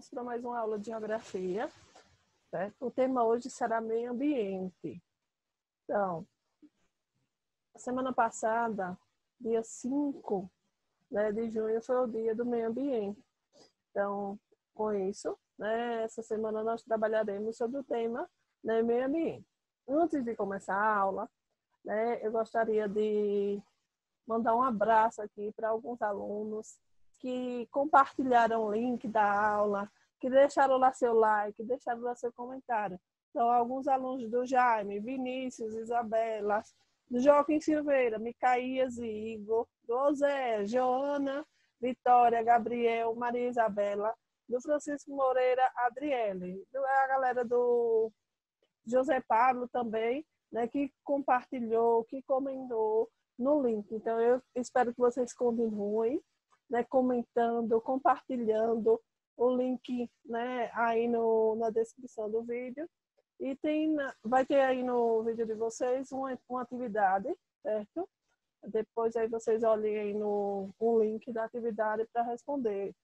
vamos para mais uma aula de geografia, certo? O tema hoje será meio ambiente. Então, semana passada, dia 5, de junho, foi o dia do meio ambiente. Então, com isso, essa semana nós trabalharemos sobre o tema meio ambiente. Antes de começar a aula, eu gostaria de mandar um abraço aqui para alguns alunos que compartilharam o link da aula, que deixaram lá seu like, deixaram lá seu comentário. Então, alguns alunos do Jaime, Vinícius, Isabela, do Joaquim Silveira, Micaías e Igor, do José, Joana, Vitória, Gabriel, Maria Isabela, do Francisco Moreira, Adriele, a galera do José Pablo também, que compartilhou, que comentou no link. Então, eu espero que vocês continuem comentando, compartilhando o link aí na descrição do vídeo. E vai ter aí no vídeo de vocês uma atividade, certo? Depois aí vocês olhem aí no link da atividade para responder.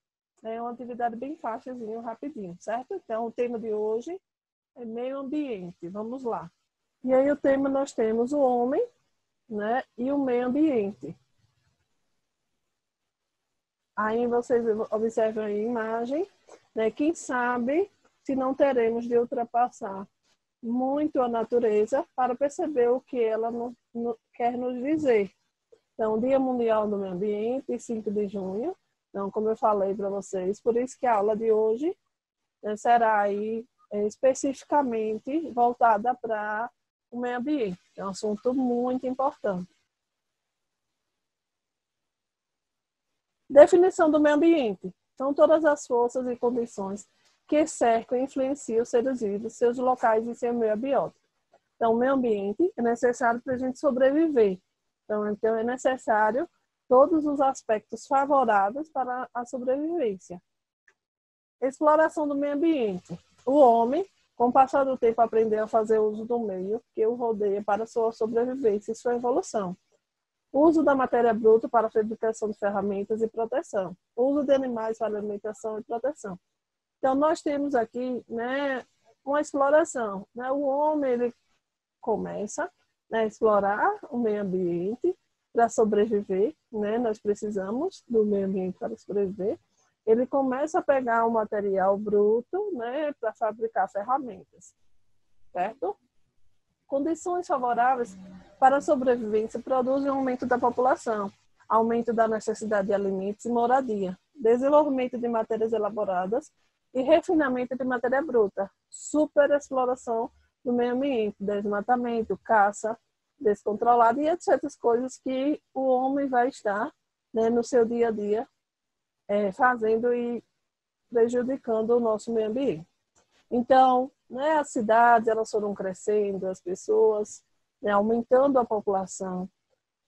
É uma atividade bem fácilzinho, rapidinho, certo? Então, o tema de hoje é meio ambiente. Vamos lá. E aí o tema nós temos o homem, e o meio ambiente. Aí vocês observam aí a imagem, quem sabe se não teremos de ultrapassar muito a natureza para perceber o que ela quer nos dizer. Então, Dia Mundial do Meio Ambiente, 5 de junho. Então, como eu falei para vocês, por isso que a aula de hoje será aí especificamente voltada para o meio ambiente. É um assunto muito importante. Definição do meio ambiente. São todas as forças e condições que cercam e influenciam os seres vivos, seus locais e seu meio abiótico. Então, o meio ambiente é necessário para a gente sobreviver. Então, é necessário todos os aspectos favoráveis para a sobrevivência. Exploração do meio ambiente. O homem, com o passar do tempo, aprendeu a fazer uso do meio que o rodeia para sua sobrevivência e sua evolução. Uso da matéria bruta para a fabricação de ferramentas e proteção. Uso de animais para alimentação e proteção. Então, nós temos aqui uma exploração. O homem ele começa a explorar o meio ambiente para sobreviver. Nós precisamos do meio ambiente para sobreviver. Ele começa a pegar um material bruto para fabricar ferramentas. Certo? Condições favoráveis para a sobrevivência produzem um aumento da população, aumento da necessidade de alimentos e moradia, desenvolvimento de matérias elaboradas e refinamento de matéria bruta, superexploração do meio ambiente, desmatamento, caça descontrolada e etc. coisas que o homem vai estar no seu dia a dia fazendo e prejudicando o nosso meio ambiente. Então, as cidades elas foram crescendo, as pessoas aumentando a população.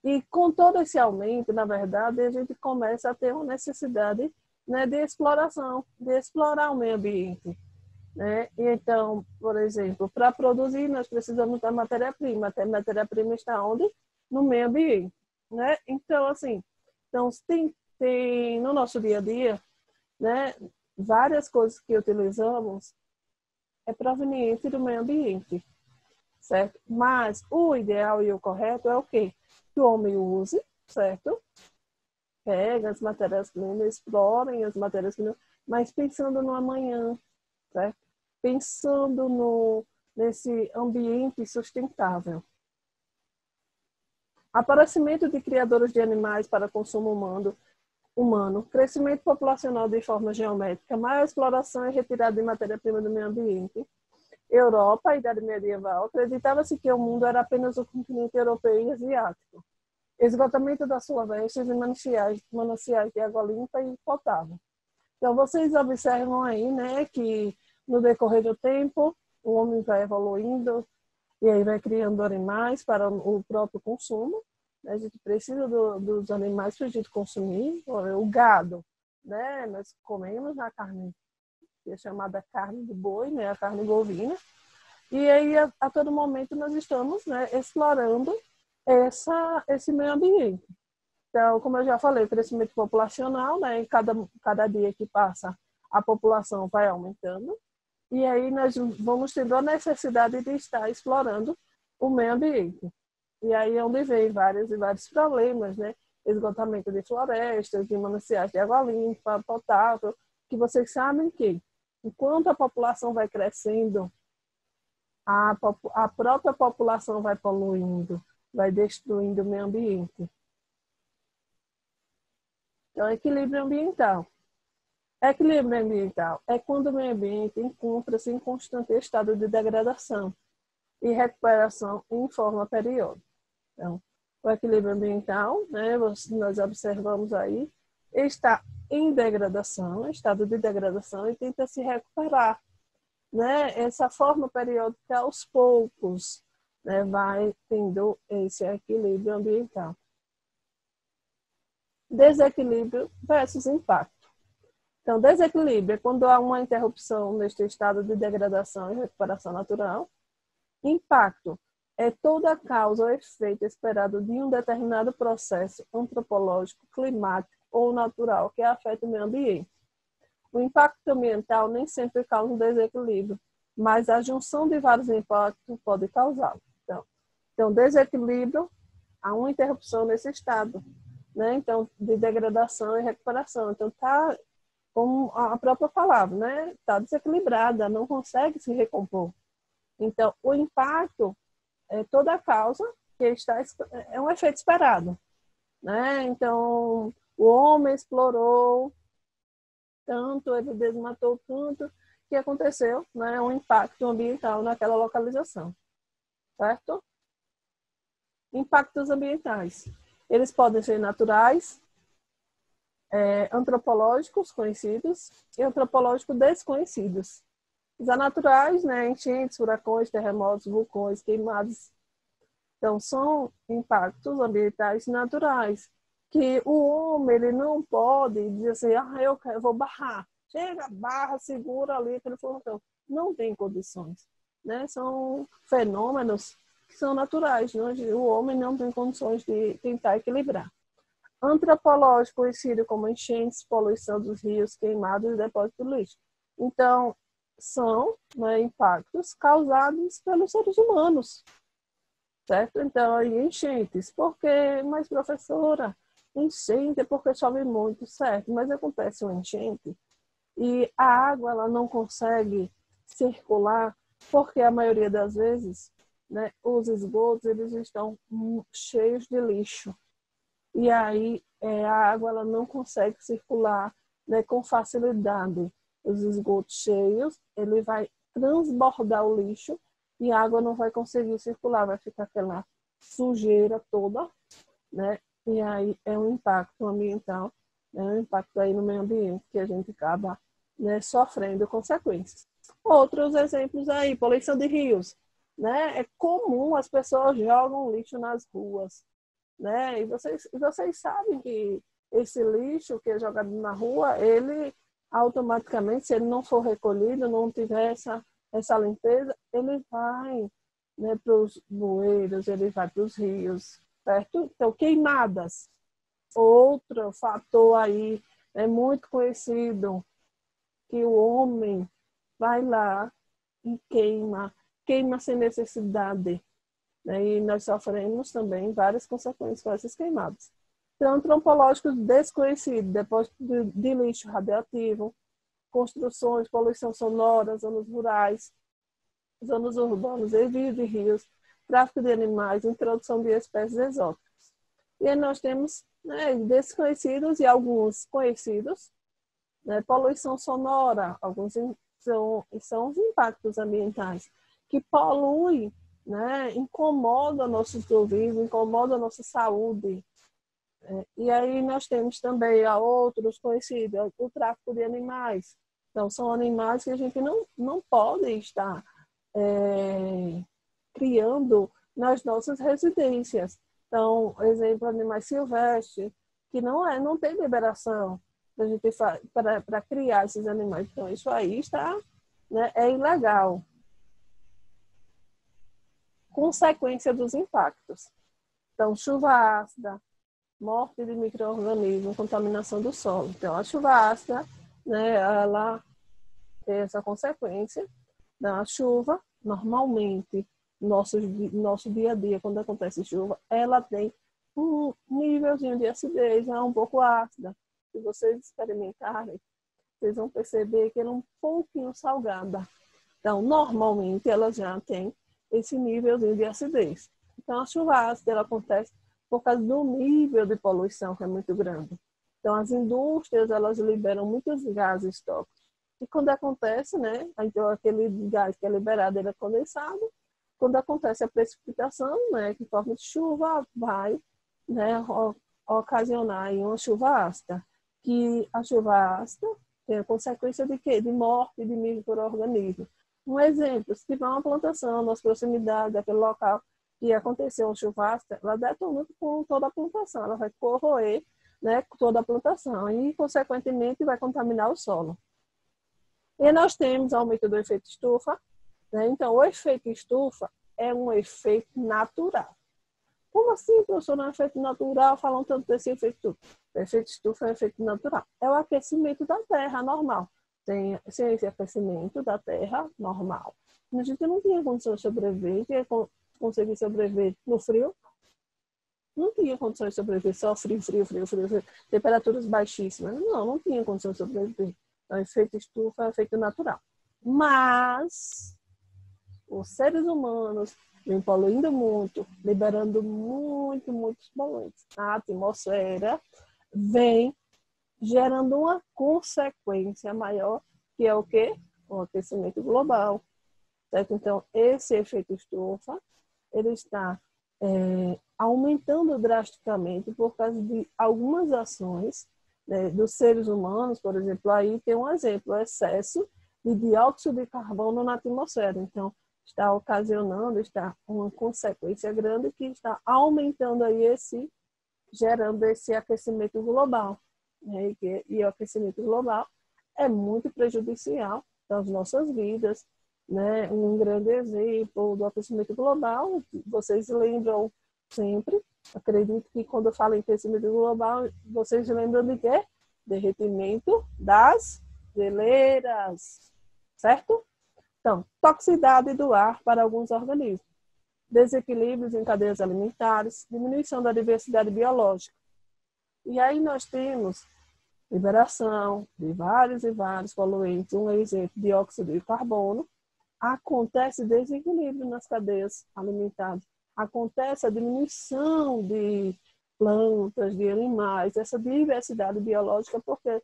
E com todo esse aumento, na verdade, a gente começa a ter uma necessidade de exploração, de explorar o meio ambiente. E então, por exemplo, para produzir, nós precisamos da matéria-prima. A matéria-prima está onde? No meio ambiente. Então, assim, tem no nosso dia a dia, várias coisas que utilizamos é proveniente do meio ambiente, certo? Mas o ideal e o correto é o quê? Que o homem use, certo? Pega as matérias-primas, explorem as matérias-primas, mas pensando no amanhã, certo? Pensando nesse ambiente sustentável. Aparecimento de criadores de animais para consumo humano, crescimento populacional de forma geométrica, maior exploração e retirada de matéria-prima do meio ambiente. Europa, Idade Medieval, acreditava-se que o mundo era apenas o continente europeu e asiático. Esgotamento das florestas e mananciais de água limpa e potável. Então, vocês observam aí, que no decorrer do tempo, o homem vai evoluindo e aí vai criando animais para o próprio consumo. A gente precisa dos animais para a gente consumir. O gado, nós comemos a carne, que é chamada carne de boi, a carne bovina. E aí, a todo momento, nós estamos explorando esse meio ambiente. Então, como eu já falei, o crescimento populacional, cada dia que passa, a população vai aumentando, e aí nós vamos tendo a necessidade de estar explorando o meio ambiente. E aí é onde vem vários e vários problemas, né? Esgotamento de florestas, de mananciais de água limpa, potável, que vocês sabem que, enquanto a população vai crescendo, a própria população vai poluindo, vai destruindo o meio ambiente. Então, equilíbrio ambiental. Equilíbrio ambiental é quando o meio ambiente encontra-se em constante estado de degradação e recuperação em forma periódica. Então, o equilíbrio ambiental, né, nós observamos aí, está em degradação, estado de degradação, e tenta se recuperar. Né? Essa forma periódica, aos poucos, né, vai tendo esse equilíbrio ambiental. Desequilíbrio versus impacto. Então, desequilíbrio é quando há uma interrupção neste estado de degradação e recuperação natural. Impacto é toda a causa ou efeito esperado de um determinado processo antropológico, climático ou natural que afeta o meio ambiente. O impacto ambiental nem sempre causa um desequilíbrio, mas a junção de vários impactos pode causá-lo. Então, desequilíbrio, há uma interrupção nesse estado, né? Então, de degradação e recuperação. Então, está, como a própria palavra, né? Está desequilibrada, não consegue se recompor. Então, o impacto é toda a causa que é um efeito esperado, né? Então, o homem explorou tanto, ele desmatou tanto, que aconteceu, né, um impacto ambiental naquela localização, certo? Impactos ambientais. Eles podem ser naturais, antropológicos conhecidos e antropológicos desconhecidos. Os naturais, né, enchentes, furacões, terremotos, vulcões, queimadas. Então, são impactos ambientais naturais, que o homem ele não pode dizer assim, eu vou barrar. Chega, barra, segura ali aquele furacão. Não tem condições. Né? São fenômenos que são naturais. Né? O homem não tem condições de tentar equilibrar. Antropológico conhecido como enchentes, poluição dos rios, queimados e depósitos de lixo. Então, são, né, impactos causados pelos seres humanos. Certo? Então, aí enchentes. Por quê? Mas, professora, enchente é porque chove muito, certo? Mas acontece uma enchente e a água ela não consegue circular porque a maioria das vezes, né, os esgotos eles estão cheios de lixo. E aí a água ela não consegue circular, né, com facilidade. Os esgotos cheios, ele vai transbordar o lixo e a água não vai conseguir circular, vai ficar aquela sujeira toda, né? E aí é um impacto ambiental, é um impacto aí no meio ambiente que a gente acaba, né, sofrendo consequências. Outros exemplos aí, poluição de rios, né? É comum as pessoas jogam lixo nas ruas, né? E vocês sabem que esse lixo que é jogado na rua, ele automaticamente, se ele não for recolhido, não tiver essa limpeza, ele vai, né, para os bueiros, ele vai para os rios, certo? Então, queimadas. Outro fator aí é muito conhecido, que o homem vai lá e queima sem necessidade. Né? E nós sofremos também várias consequências com essas queimadas. Então, antropológicos desconhecidos, depósito de lixo radioativo, construções, poluição sonora, zonas rurais, zonas urbanas, desvio de rios, tráfico de animais, introdução de espécies exóticas. E aí nós temos, né, desconhecidos e alguns conhecidos, né, poluição sonora, alguns são os impactos ambientais, que poluem, né, incomoda nossos ouvidos, incomoda a nossa saúde. E aí nós temos também outros conhecidos, o tráfico de animais. Então, são animais que a gente não pode estar criando nas nossas residências. Então, exemplo, animais silvestres, que não tem liberação para criar esses animais. Então, isso aí está, né, é ilegal. Consequência dos impactos. Então, chuva ácida, morte de micro-organismos, contaminação do solo. Então, a chuva ácida né, ela tem essa consequência da chuva. Normalmente, nosso dia a dia, quando acontece chuva, ela tem um nívelzinho de acidez, é um pouco ácida. Se vocês experimentarem, vocês vão perceber que ela é um pouquinho salgada. Então, normalmente, ela já tem esse nívelzinho de acidez. Então, a chuva ácida ela acontece por causa do nível de poluição que é muito grande. Então, as indústrias, elas liberam muitos gases tóxicos. E quando acontece, né, então aquele gás que é liberado, ele é condensado. Quando acontece a precipitação, né, que em forma de chuva, vai, né, ocasionar aí uma chuva ácida. Que a chuva ácida tem a consequência de quê? De morte de micro-organismos. Um exemplo, se tiver uma plantação nas proximidades daquele local que aconteceu uma chuva ácida, ela detona com toda a plantação, ela vai corroer, né, toda a plantação e, consequentemente, vai contaminar o solo. E nós temos aumento do efeito estufa, né? Então, o efeito estufa é um efeito natural. Como assim, professor, não é um efeito natural? Falam tanto desse efeito estufa. O efeito estufa é um efeito natural. É o aquecimento da Terra normal. Sem esse aquecimento da Terra normal, a gente não tinha condições de sobreviver, conseguir sobreviver no frio. Não tinha condições de sobreviver, só frio, temperaturas baixíssimas. Não tinha condições de sobreviver. Então, o efeito estufa é um efeito natural. Mas os seres humanos vêm poluindo muito, liberando muitos poluentes. A atmosfera vem gerando uma consequência maior, que é o quê? O aquecimento global. Certo? Então, esse efeito estufa, ele está aumentando drasticamente por causa de algumas ações, né, dos seres humanos. Por exemplo, aí tem um exemplo, o excesso de dióxido de carbono na atmosfera. Então, está ocasionando, está uma consequência grande que está aumentando aí gerando esse aquecimento global. Né? E o aquecimento global é muito prejudicial às nossas vidas. Né? Um grande exemplo do aquecimento global, vocês lembram sempre, acredito que quando eu falo em aquecimento global, vocês lembram de quê? Derretimento das geleiras, certo? Então, toxicidade do ar para alguns organismos, desequilíbrios em cadeias alimentares, diminuição da diversidade biológica. E aí nós temos liberação de vários e vários poluentes, um exemplo, dióxido de carbono. Acontece desequilíbrio nas cadeias alimentares, acontece a diminuição de plantas, de animais, essa diversidade biológica, porque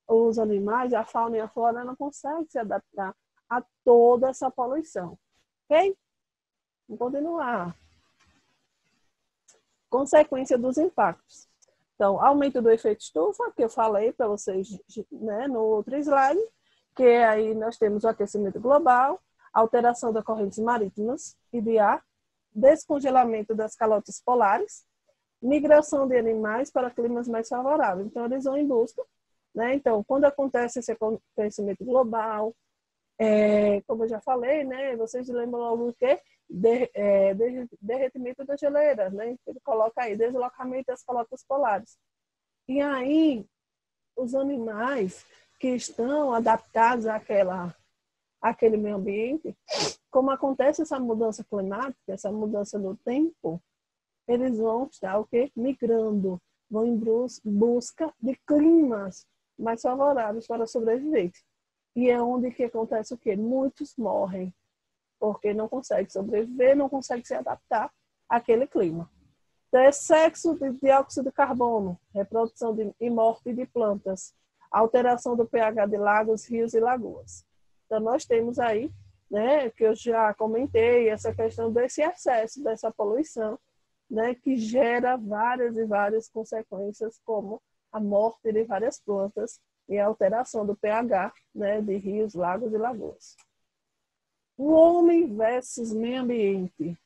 os animais, a fauna e a flora, não conseguem se adaptar a toda essa poluição. Ok? Vamos continuar. Consequência dos impactos. Então, aumento do efeito estufa, que eu falei para vocês, né, no outro slide, que aí nós temos o aquecimento global, alteração das correntes marítimas e de ar, descongelamento das calotas polares, migração de animais para climas mais favoráveis. Então, eles vão em busca, né? Então, quando acontece esse aquecimento global, como eu já falei, né? Vocês lembram logo o quê? Derretimento das geleiras, né? Ele coloca aí, deslocamento das calotas polares. E aí, os animais que estão adaptados àquele meio ambiente, como acontece essa mudança climática, essa mudança no tempo, eles vão estar o quê? Migrando, vão em busca de climas mais favoráveis para a sobrevivência. E é onde que acontece o quê? Muitos morrem, porque não conseguem sobreviver, não conseguem se adaptar àquele clima. Então, excesso de dióxido de carbono, reprodução e morte de plantas, alteração do pH de lagos, rios e lagoas. Então, nós temos aí, né, que eu já comentei, essa questão desse excesso, dessa poluição, né, que gera várias e várias consequências, como a morte de várias plantas e a alteração do pH, né, de rios, lagos e lagoas. O homem versus meio ambiente.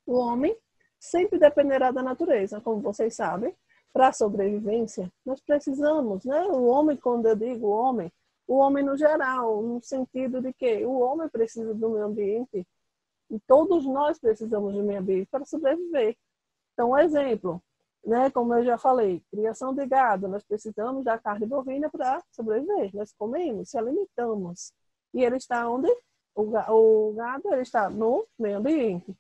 O homem sempre dependerá da natureza, como vocês sabem. Para a sobrevivência, nós precisamos, né? O homem, quando eu digo o homem no geral, no sentido de que o homem precisa do meio ambiente e todos nós precisamos do meio ambiente para sobreviver. Então, um exemplo, né? Como eu já falei, criação de gado, nós precisamos da carne bovina para sobreviver. Nós comemos, se alimentamos. E ele está onde? O gado ele está no meio ambiente.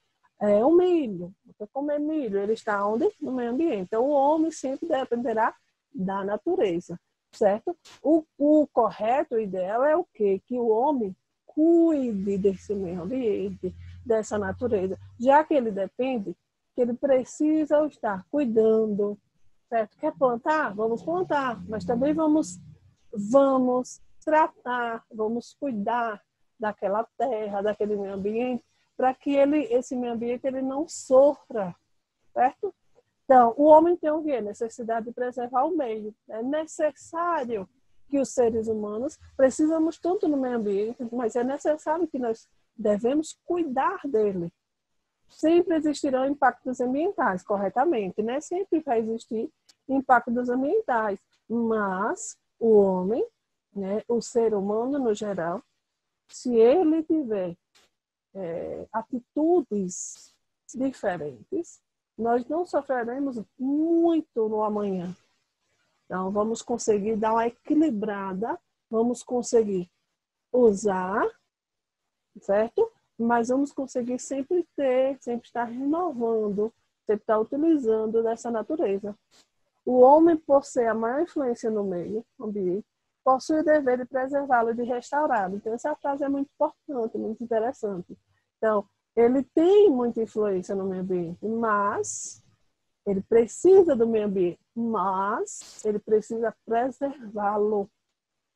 O milho, você comer milho, ele está onde? No meio ambiente. Então, o homem sempre dependerá da natureza, certo? O correto, o ideal é o quê? Que o homem cuide desse meio ambiente, dessa natureza, já que ele depende, que ele precisa estar cuidando, certo? Quer plantar? Vamos plantar, mas também vamos tratar, vamos cuidar daquela terra, daquele meio ambiente, para que esse meio ambiente ele não sofra, certo? Então, o homem tem o quê? Necessidade de preservar o meio. É necessário que os seres humanos precisamos tanto no meio ambiente, mas é necessário que nós devemos cuidar dele. Sempre existirão impactos ambientais, corretamente, né? Sempre vai existir impactos ambientais, mas o homem, né, o ser humano no geral, se ele tiver atitudes diferentes, nós não sofreremos muito no amanhã. Então, vamos conseguir dar uma equilibrada, vamos conseguir usar, certo? Mas vamos conseguir sempre estar renovando, sempre estar utilizando dessa natureza. O homem, por ser a maior influência no meio ambiente, possui o dever de preservá-lo e de restaurá-lo. Então, essa frase é muito importante, muito interessante. Então, ele tem muita influência no meio ambiente, mas ele precisa do meio ambiente, mas ele precisa preservá-lo.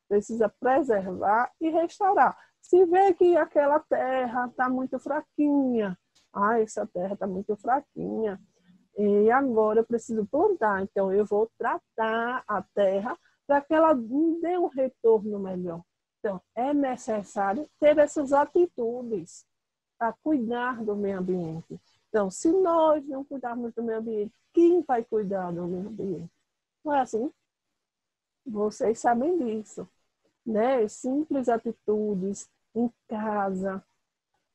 Precisa preservar e restaurar. Se vê que aquela terra está muito fraquinha, essa terra está muito fraquinha, e agora eu preciso plantar, então eu vou tratar a terra para que ela me dê um retorno melhor. Então, é necessário ter essas atitudes para cuidar do meio ambiente. Então, se nós não cuidarmos do meio ambiente, quem vai cuidar do meio ambiente? Não é assim? Vocês sabem disso, né? Simples atitudes em casa,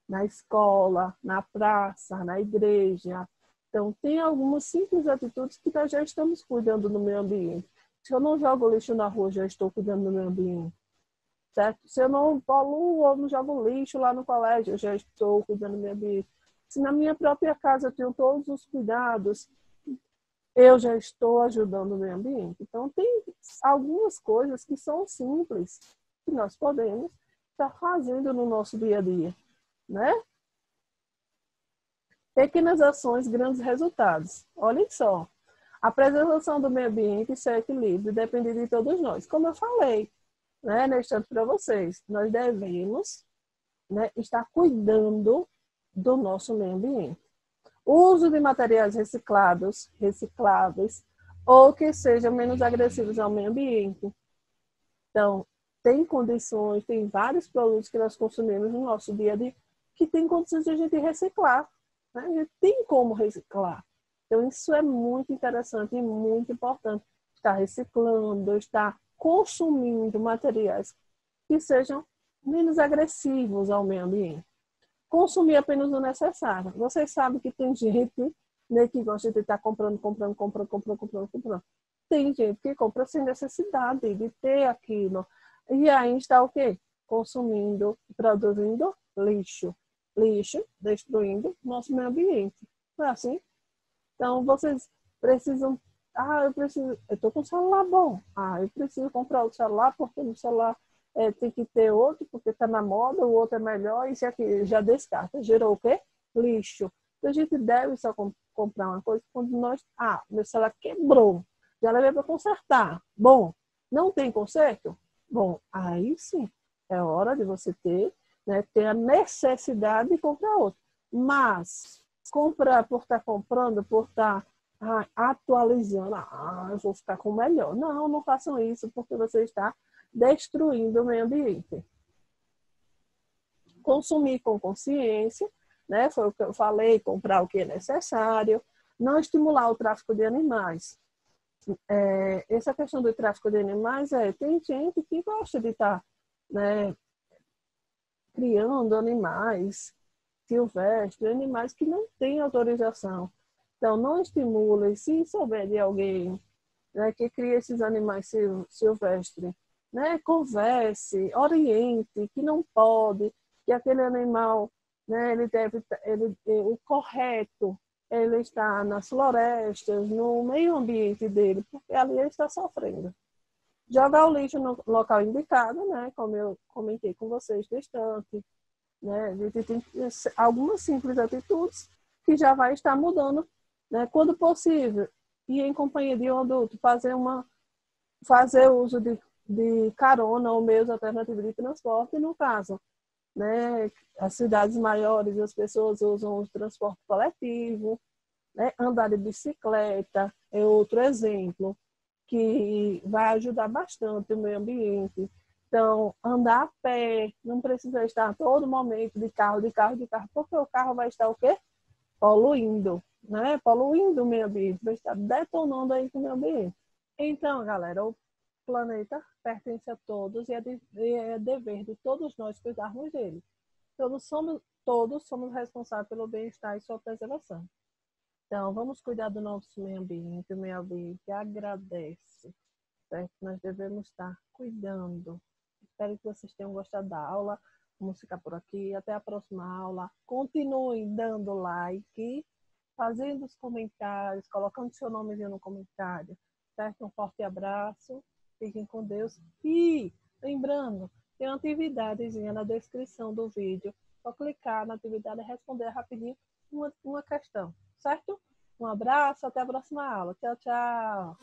na escola, na praça, na igreja. Então, tem algumas simples atitudes que nós já estamos cuidando do meio ambiente. Se eu não jogo lixo na rua, já estou cuidando do meio ambiente. Certo? Se eu não poluo ou não jogo lixo lá no colégio, eu já estou cuidando do meio ambiente. Se na minha própria casa eu tenho todos os cuidados, eu já estou ajudando o meio ambiente. Então, tem algumas coisas que são simples, que nós podemos estar fazendo no nosso dia a dia, né? Pequenas ações, grandes resultados. Olhem só, a preservação do meio ambiente e seu equilíbrio depende de todos nós. Como eu falei, né, neste ano para vocês, nós devemos, né, estar cuidando do nosso meio ambiente. O uso de materiais recicláveis, ou que sejam menos agressivos ao meio ambiente. Então, tem condições, tem vários produtos que nós consumimos no nosso dia a dia que tem condições de a gente reciclar. Né? A gente tem como reciclar. Então, isso é muito interessante e muito importante. Estar reciclando, estar consumindo materiais que sejam menos agressivos ao meio ambiente. Consumir apenas o necessário. Vocês sabem que tem gente, né, que gosta de estar comprando. Tem gente que compra sem necessidade de ter aquilo. E aí está o quê? Consumindo, produzindo lixo. Lixo, destruindo nosso meio ambiente. Não é assim? Então, vocês precisam... eu estou com um celular bom. Eu preciso comprar outro celular porque no celular tem que ter outro, porque está na moda, o outro é melhor, e isso aqui já descarta. Gerou o quê? Lixo. Então, a gente deve só comprar uma coisa quando nós... meu celular quebrou. Já levei para consertar. Bom, não tem conserto? Bom, aí sim, é hora de você ter, né, ter a necessidade de comprar outro. Mas, comprar por estar comprando, por estar atualizando, eu vou ficar com o melhor. Não, não façam isso, porque você está destruindo o meio ambiente. Consumir com consciência, né? Foi o que eu falei, comprar o que é necessário, não estimular o tráfico de animais. Essa questão do tráfico de animais, tem gente que gosta de estar, né, criando animais silvestres, animais que não têm autorização. Então, não estimule, se souber de alguém, né, que cria esses animais silvestres, né, converse, oriente, que não pode, que aquele animal, né, o correto, ele está nas florestas, no meio ambiente dele, porque ali ele está sofrendo. Jogar o lixo no local indicado, né, como eu comentei com vocês, distante, né, a gente tem algumas simples atitudes que já vai estar mudando, né, quando possível, e em companhia de um adulto, fazer uso de carona ou meios alternativos de transporte, no caso, né, as cidades maiores, as pessoas usam o transporte coletivo, né, andar de bicicleta é outro exemplo, que vai ajudar bastante o meio ambiente. Então, andar a pé, não precisa estar a todo momento de carro, porque o carro vai estar o quê? Poluindo, né? Poluindo o meio ambiente, vai estar detonando aí com o meio ambiente. Então, galera, o planeta pertence a todos e é dever de todos nós cuidarmos dele. Todos somos responsáveis pelo bem-estar e sua preservação. Então, vamos cuidar do nosso meio ambiente. O meio ambiente agradece, certo? Nós devemos estar cuidando. Espero que vocês tenham gostado da aula. Vamos ficar por aqui. Até a próxima aula. Continuem dando like, fazendo os comentários, colocando seu nomezinho no comentário. Certo? Um forte abraço. Fiquem com Deus. E, lembrando, tem uma atividadezinha na descrição do vídeo. Só clicar na atividade e responder rapidinho uma questão. Certo? Um abraço, até a próxima aula. Tchau, tchau.